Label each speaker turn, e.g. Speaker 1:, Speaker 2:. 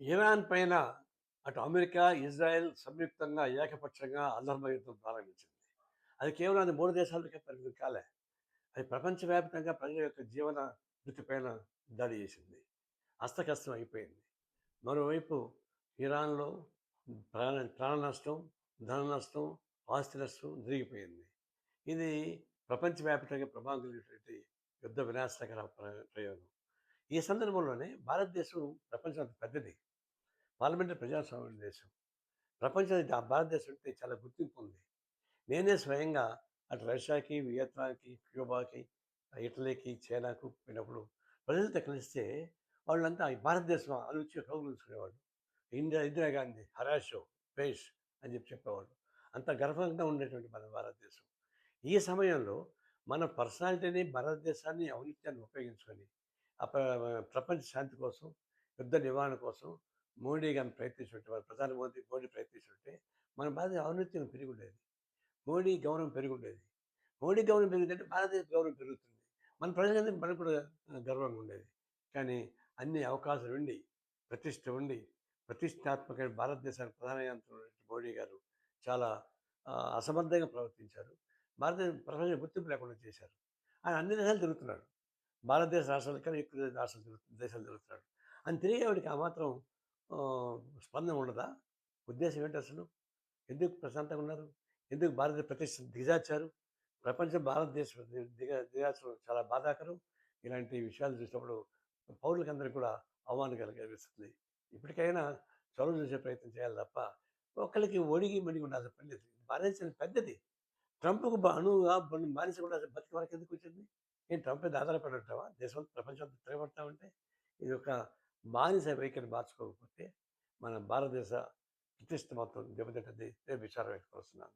Speaker 1: Iran పైన అటు America, Israel సంయుక్తంగా ఏకపక్షంగా అంతర్మ యుద్ధం ప్రారంభించింది. అది కేవలం అది 3 దేశాలకే పరిమితం కాలే. అది ప్రపంచవ్యాప్తంగా ప్రజల యొక్క జీవన వృత్తి పైన దాడి చేసింది. అస్తకస్తం అయిపోయింది. మరోవైపు ఇరాన్‌లో ప్రాణ నష్టం, ధన నష్టం, ఆస్తి నష్టం జరిగిపోయింది. ఇది ప్రపంచవ్యాప్తంగా ప్రభావం కలిగినటువంటి యుద్ధ వినాశకర ప్రయోగం. ఈ సందర్భంలోనే భారతదేశం ప్రపంచం అతి పెద్దది. పార్లమెంటరీ ప్రజాస్వామ్య దేశం. ప్రపంచానికి భారతదేశం అంటే చాలా గుర్తింపు ఉంది. నేనే స్వయంగా అటు రష్యాకి, వియత్నాంకి, క్యూబాకి, ఇటలీకి, చైనాకు పోయినప్పుడు ప్రజలతో కలిస్తే వాళ్ళంతా ఈ భారతదేశం అని వచ్చి కౌగిలించుకునేవాళ్ళు. ఇందిరాగాంధీ, హరాషో, పేష్ అని చెప్పేవాళ్ళు. అంత గర్వంగా ఉండేటువంటి మన భారతదేశం. ఈ సమయంలో మన పర్సనాలిటీని, భారతదేశాన్ని, ఔన్నత్యాన్ని ఉపయోగించుకొని అప ప్రపంచ శాంతి కోసం, యుద్ధ నివారణ కోసం మోడీ గారిని ప్రయత్నించుంటే, మన ప్రధాని మోడీ ప్రయత్నించుంటే మన భారత ఔన్నత్యం పెరిగి ఉండేది. మోడీ గౌరవం పెరుగుండేది. మోడీ గౌరవం పెరిగిందంటే భారతదేశ గౌరవం పెరుగుతుంది. మన ప్రజలందరికీ మనకు కూడా గర్వంగా ఉండేది. కానీ అన్ని అవకాశాలు ఉండి, ప్రతిష్ట ఉండి, ప్రతిష్టాత్మక భారతదేశానికి ప్రధానమంత్రి మోడీ గారు చాలా అసమర్థంగా ప్రవర్తించారు. ప్రపంచ గుర్తింపు లేకుండా చేశారు. ఆయన అన్ని దేశాలు తిరుగుతున్నాడు. భారతదేశ రాష్ట్రాల కన్నా ఎక్కువ రాష్ట్రాలు దేశాలు తిరుగుతున్నాడు. ఆయన తిరిగేవాడికి ఆ మాత్రం స్పందన ఉండదా? ఉద్దేశ్యం ఏంటసలు? ఎందుకు ప్రశాంతంగా ఉన్నారు? ఎందుకు భారత ప్రతిష్ట దిగజార్చారు? ప్రపంచం భారతదేశం దిగార్చడం చాలా బాధాకరం. ఇలాంటి విషయాలు చూసినప్పుడు పౌరులకందరికీ కూడా అవమానం కలిగిస్తుంది. ఇప్పటికైనా చొరవ చూసే ప్రయత్నం చేయాలి తప్ప, ఒకళ్ళకి ఒడిగి మడిగి ఉండాల్సిన పని లేదు. భారతదేశం పెద్దది. ట్రంప్‌కు అణువుగా బానిస కూడా బతికే వరకెందుకు వచ్చింది? ఏం ట్రంప్ మీద ఆధారపడి ఉంటావా? దేశం ప్రపంచం అంతా తిరగబడతామంటే? ఇది ఒక బానిస వైఖరి మార్చుకోకపోతే మన భారతదేశ ప్రతిష్ట మొత్తం దెబ్బతింటది. నేను విచారం వ్యక్తపరుస్తున్నాను.